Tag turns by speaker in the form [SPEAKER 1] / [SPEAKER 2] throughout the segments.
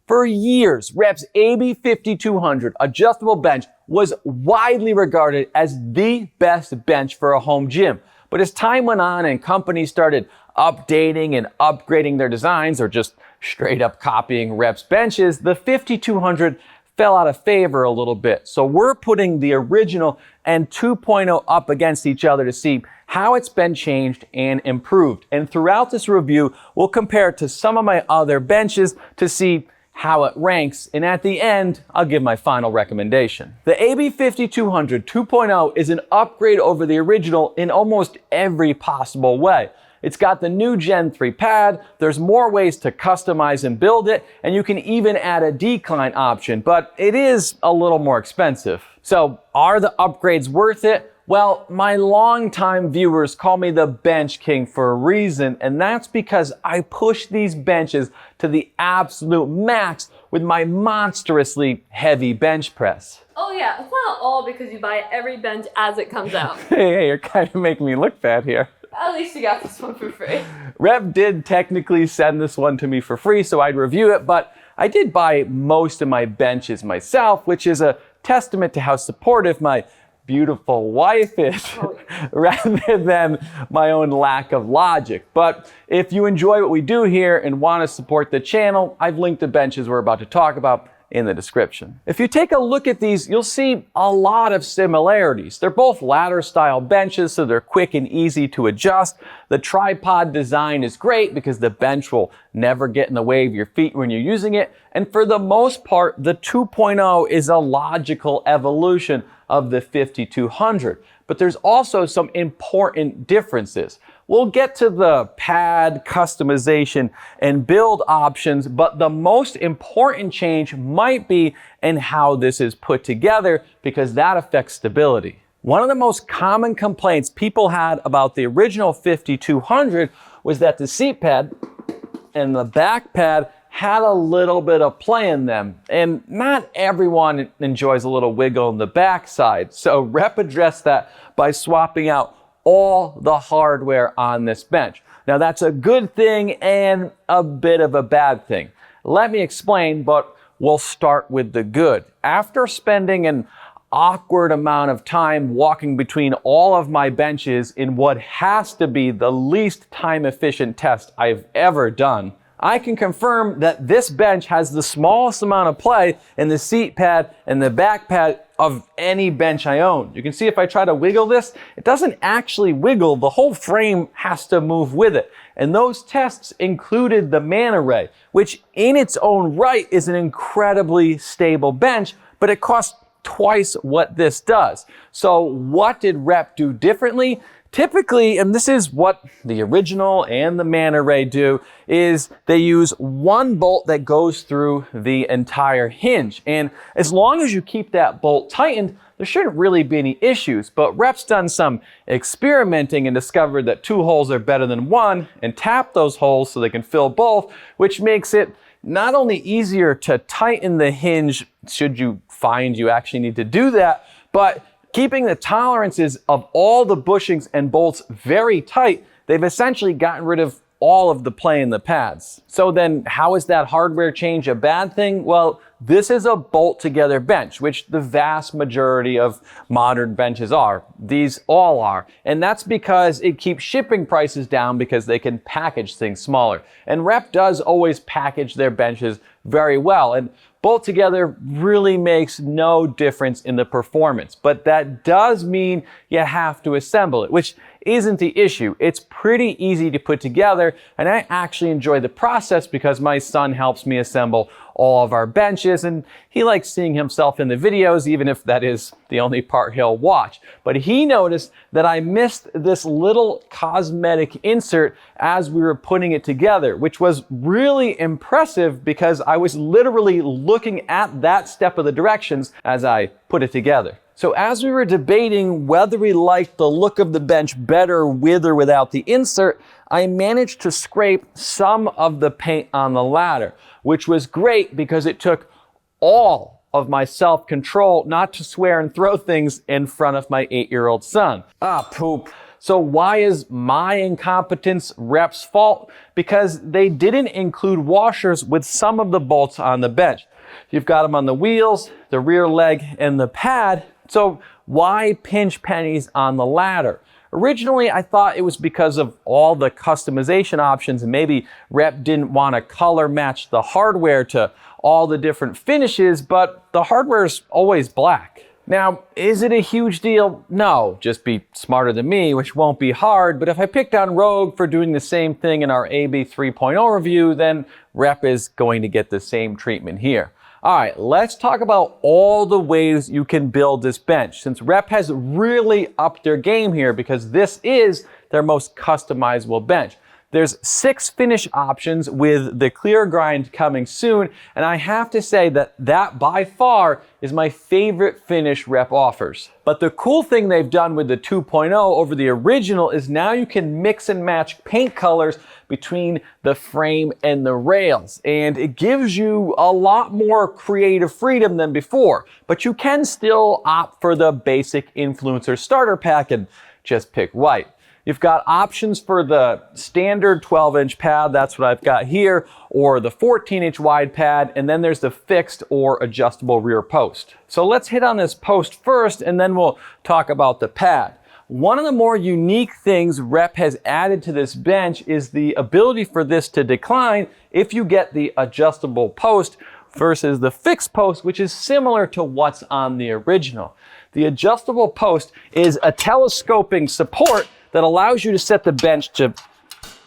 [SPEAKER 1] For years, Rep's AB-5200 adjustable bench was widely regarded as the best bench for a home gym. But as time went on and companies started updating and upgrading their designs or just straight up copying Rep's benches, the 5200 fell out of favor a little bit. So we're putting the original and 2.0 up against each other to see how it's been changed and improved. And throughout this review, we'll compare it to some of my other benches to see how it ranks, and at the end, I'll give my final recommendation. The AB-5200 2.0 is an upgrade over the original in almost every possible way. It's got the new Gen 3 pad, there's more ways to customize and build it, and you can even add a decline option, but it is a little more expensive. So, are the upgrades worth it? Well, my longtime viewers call me the Bench King for a reason, and that's because I push these benches to the absolute max with my monstrously heavy bench press.
[SPEAKER 2] Oh yeah, it's not all because you buy every bench as it comes out.
[SPEAKER 1] Hey, you're kind of making me look bad here.
[SPEAKER 2] At least you got this one for free.
[SPEAKER 1] Rep did technically send this one to me for free, so I'd review it, but I did buy most of my benches myself, which is a testament to how supportive my beautiful wife is, rather than my own lack of logic. But if you enjoy what we do here and want to support the channel, I've linked the benches we're about to talk about in the description. If you take a look at these, you'll see a lot of similarities. They're both ladder style benches, so they're quick and easy to adjust. The tripod design is great because the bench will never get in the way of your feet when you're using it. And for the most part, the 2.0 is a logical evolution of the 5200. But there's also some important differences. We'll get to the pad, customization, and build options, but the most important change might be in how this is put together because that affects stability. One of the most common complaints people had about the original 5200 was that the seat pad and the back pad had a little bit of play in them, and not everyone enjoys a little wiggle in the backside. So Rep addressed that by swapping out all the hardware on this bench. Now that's a good thing and a bit of a bad thing. Let me explain, but we'll start with the good. After spending an awkward amount of time walking between all of my benches in what has to be the least time efficient test I've ever done, I can confirm that this bench has the smallest amount of play in the seat pad and the back pad of any bench I own. You can see if I try to wiggle this, it doesn't actually wiggle. The whole frame has to move with it. And those tests included the Manta, which in its own right is an incredibly stable bench, but it costs twice what this does. So what did Rep do differently? Typically, and this is what the original and the Manta do, is they use one bolt that goes through the entire hinge. And as long as you keep that bolt tightened, there shouldn't really be any issues. But Rep's done some experimenting and discovered that two holes are better than one and tap those holes so they can fill both, which makes it not only easier to tighten the hinge should you find you actually need to do that, but keeping the tolerances of all the bushings and bolts very tight, they've essentially gotten rid of all of the play in the pads. So then how is that hardware change a bad thing? Well, this is a bolt together bench, which the vast majority of modern benches are. These all are. And that's because it keeps shipping prices down because they can package things smaller. And Rep does always package their benches very well. And bolt together really makes no difference in the performance, but that does mean you have to assemble it, which isn't the issue. It's pretty easy to put together, and I actually enjoy the process because my son helps me assemble all of our benches, and he likes seeing himself in the videos, even if that is the only part he'll watch. But he noticed that I missed this little cosmetic insert as we were putting it together, which was really impressive because I was literally looking at that step of the directions as I put it together. So as we were debating whether we liked the look of the bench better with or without the insert, I managed to scrape some of the paint on the ladder, which was great because it took all of my self-control not to swear and throw things in front of my 8-year-old son. Ah, poop. So why is my incompetence rep's fault? Because they didn't include washers with some of the bolts on the bench. You've got them on the wheels, the rear leg, and the pad. So why pinch pennies on the ladder? Originally, I thought it was because of all the customization options, and maybe rep didn't want to color match the hardware to all the different finishes, but the hardware is always black. Now, is it a huge deal? No, just be smarter than me, which won't be hard, but if I picked on Rogue for doing the same thing in our AB 3.0 review, then rep is going to get the same treatment here. All right, let's talk about all the ways you can build this bench, since rep has really upped their game here because this is their most customizable bench. There's 6 finish options with the clear grind coming soon, and I have to say that by far is my favorite finish rep offers. But the cool thing they've done with the 2.0 over the original is now you can mix and match paint colors between the frame and the rails, and it gives you a lot more creative freedom than before, but you can still opt for the basic influencer starter pack and just pick white. You've got options for the standard 12-inch pad, that's what I've got here, or the 14-inch wide pad, and then there's the fixed or adjustable rear post. So let's hit on this post first, and then we'll talk about the pad. One of the more unique things rep has added to this bench is the ability for this to decline if you get the adjustable post versus the fixed post, which is similar to what's on the original. The adjustable post is a telescoping support that allows you to set the bench to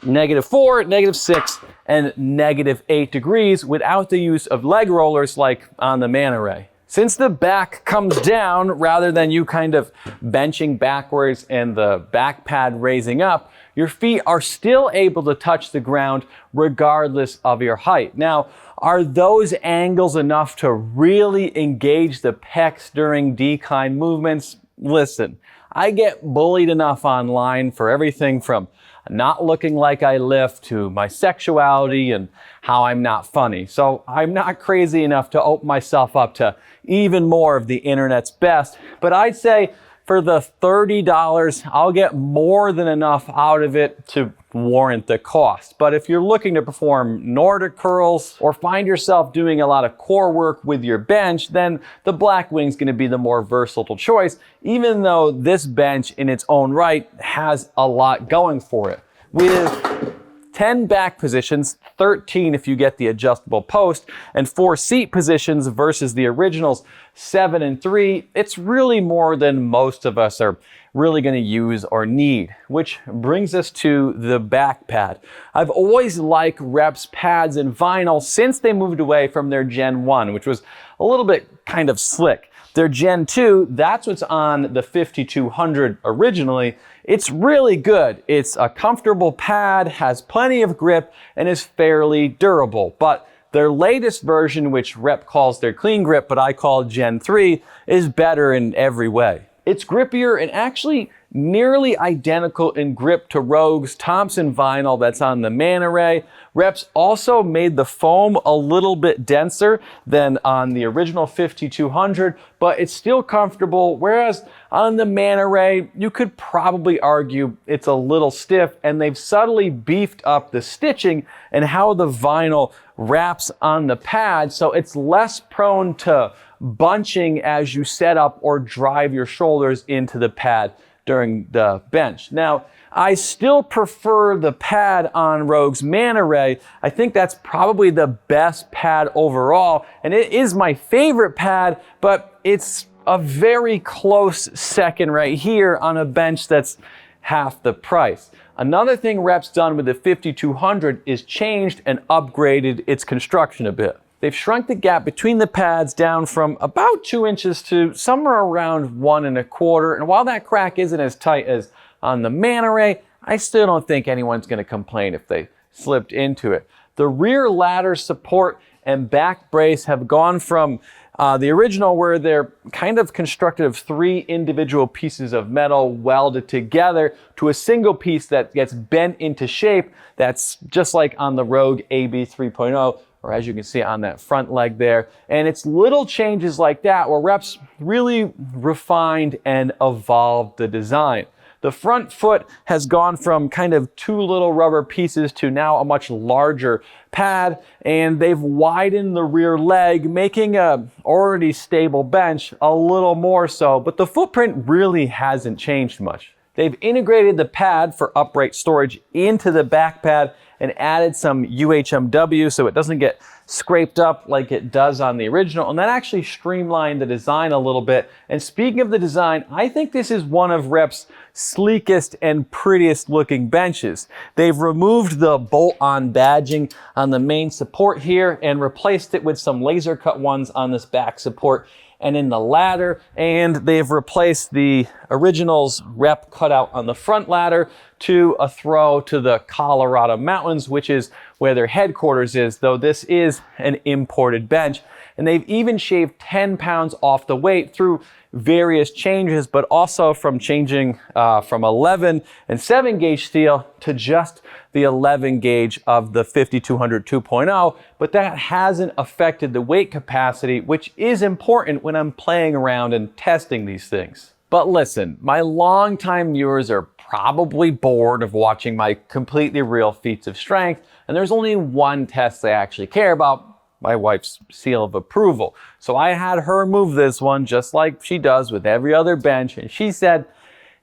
[SPEAKER 1] -4, -6, and -8 degrees without the use of leg rollers like on the Manta Ray. Since the back comes down rather than you kind of benching backwards and the back pad raising up, your feet are still able to touch the ground regardless of your height. Now, are those angles enough to really engage the pecs during decline movements? Listen, I get bullied enough online for everything from not looking like I lift to my sexuality and how I'm not funny. So I'm not crazy enough to open myself up to even more of the internet's best. But I'd say for the $30, I'll get more than enough out of it to warrant the cost. But if you're looking to perform Nordic curls or find yourself doing a lot of core work with your bench, then the BlackWing is going to be the more versatile choice, even though this bench in its own right has a lot going for it. With 10 back positions, 13 if you get the adjustable post, and 4 seat positions versus the original's 7 and 3, it's really more than most of us are really going to use or need, which brings us to the back pad. I've always liked rep's pads in vinyl since they moved away from their Gen 1, which was a little bit kind of slick. Their Gen 2, that's what's on the 5200 originally. It's really good. It's a comfortable pad, has plenty of grip, and is fairly durable. But their latest version, which rep calls their clean grip, but I call Gen 3, is better in every way. It's grippier and actually nearly identical in grip to Rogue's Thompson vinyl that's on the Manta Ray. Rep's also made the foam a little bit denser than on the original 5200, but it's still comfortable, whereas on the Manta Ray, you could probably argue it's a little stiff, and they've subtly beefed up the stitching and how the vinyl wraps on the pad, so it's less prone to bunching as you set up or drive your shoulders into the pad during the bench. Now, I still prefer the pad on Rogue's Manta Ray. I think that's probably the best pad overall, and it is my favorite pad, but it's a very close second right here on a bench that's half the price. Another thing rep's done with the 5200 is changed and upgraded its construction a bit. They've shrunk the gap between the pads down from about 2 inches to somewhere around 1 1/4. And while that crack isn't as tight as on the Manta Ray, I still don't think anyone's going to complain if they slipped into it. The rear ladder support and back brace have gone from the original, where they're kind of constructed of 3 individual pieces of metal welded together, to a single piece that gets bent into shape. That's just like on the Rogue AB 3.0. Or as you can see on that front leg there. And it's little changes like that where rep's really refined and evolved the design. The front foot has gone from kind of two little rubber pieces to now a much larger pad, and they've widened the rear leg, making a already stable bench a little more so, but the footprint really hasn't changed much. They've integrated the pad for upright storage into the back pad and added some UHMW so it doesn't get scraped up like it does on the original, and that actually streamlined the design a little bit. And speaking of the design, I think this is one of Rep's sleekest and prettiest looking benches. They've removed the bolt-on badging on the main support here and replaced it with some laser cut ones on this back support and in the ladder, and they've replaced the original's Rep cutout on the front ladder to a throw to the Colorado mountains, which is where their headquarters is, though this is an imported bench. And they've even shaved 10 pounds off the weight through various changes, but also from changing from 11 and 7 gauge steel to just the 11 gauge of the 5200 2.0, but that hasn't affected the weight capacity, which is important when I'm playing around and testing these things. But listen, my longtime viewers are probably bored of watching my completely real feats of strength, and there's only one test they actually care about: my wife's seal of approval. So I had her move this one just like she does with every other bench, and she said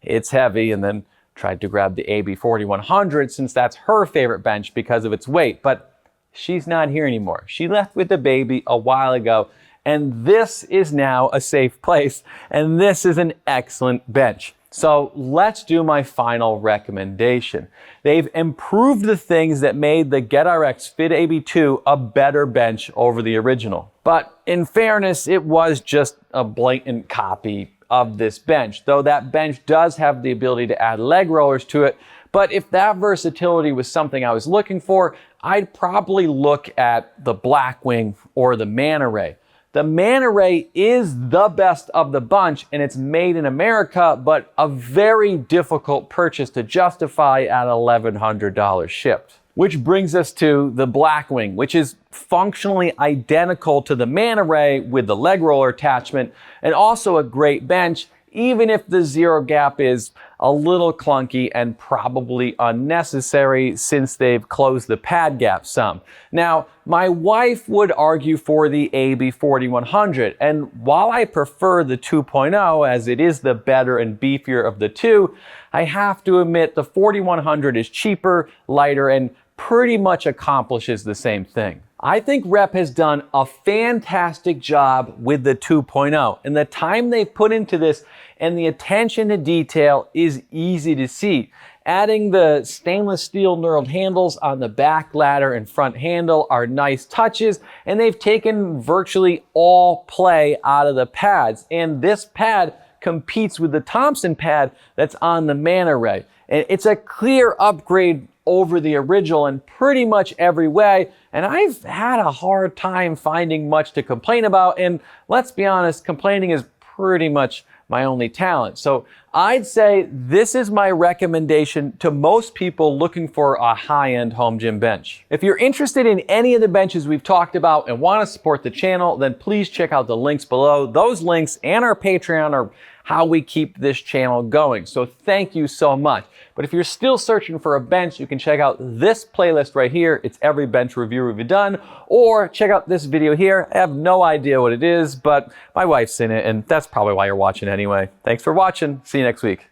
[SPEAKER 1] it's heavy, and then tried to grab the AB-5100 since that's her favorite bench because of its weight. But she's not here anymore. She left with the baby a while ago, and this is now a safe place, and this is an excellent bench. So let's do my final recommendation. They've improved the things that made the GetRx Fit AB2 a better bench over the original. But in fairness, it was just a blatant copy of this bench, though that bench does have the ability to add leg rollers to it. But if that versatility was something I was looking for, I'd probably look at the BlackWing or the Manta. The Manta is the best of the bunch, and it's made in America, but a very difficult purchase to justify at $1,100 shipped. Which brings us to the BlackWing, which is functionally identical to the Manta with the leg roller attachment, and also a great bench, even if the zero gap is a little clunky and probably unnecessary since they've closed the pad gap some. Now, my wife would argue for the AB-5100, and while I prefer the 2.0 as it is the better and beefier of the two, I have to admit the 4100 is cheaper, lighter, and pretty much accomplishes the same thing. I think Rep has done a fantastic job with the 2.0, and the time they've put into this and the attention to detail is easy to see. Adding the stainless steel knurled handles on the back ladder and front handle are nice touches, and they've taken virtually all play out of the pads, and this pad competes with the Thompson pad that's on the Manta. And it's a clear upgrade over the original in pretty much every way, and I've had a hard time finding much to complain about, and let's be honest, complaining is pretty much my only talent. So I'd say this is my recommendation to most people looking for a high-end home gym bench. If you're interested in any of the benches we've talked about and want to support the channel, then please check out the links below. Those links and our Patreon are how we keep this channel going. So thank you so much. But if you're still searching for a bench, you can check out this playlist right here. It's every bench review we've done, or check out this video here. I have no idea what it is, but my wife's in it, and that's probably why you're watching anyway. Thanks for watching. See you next week.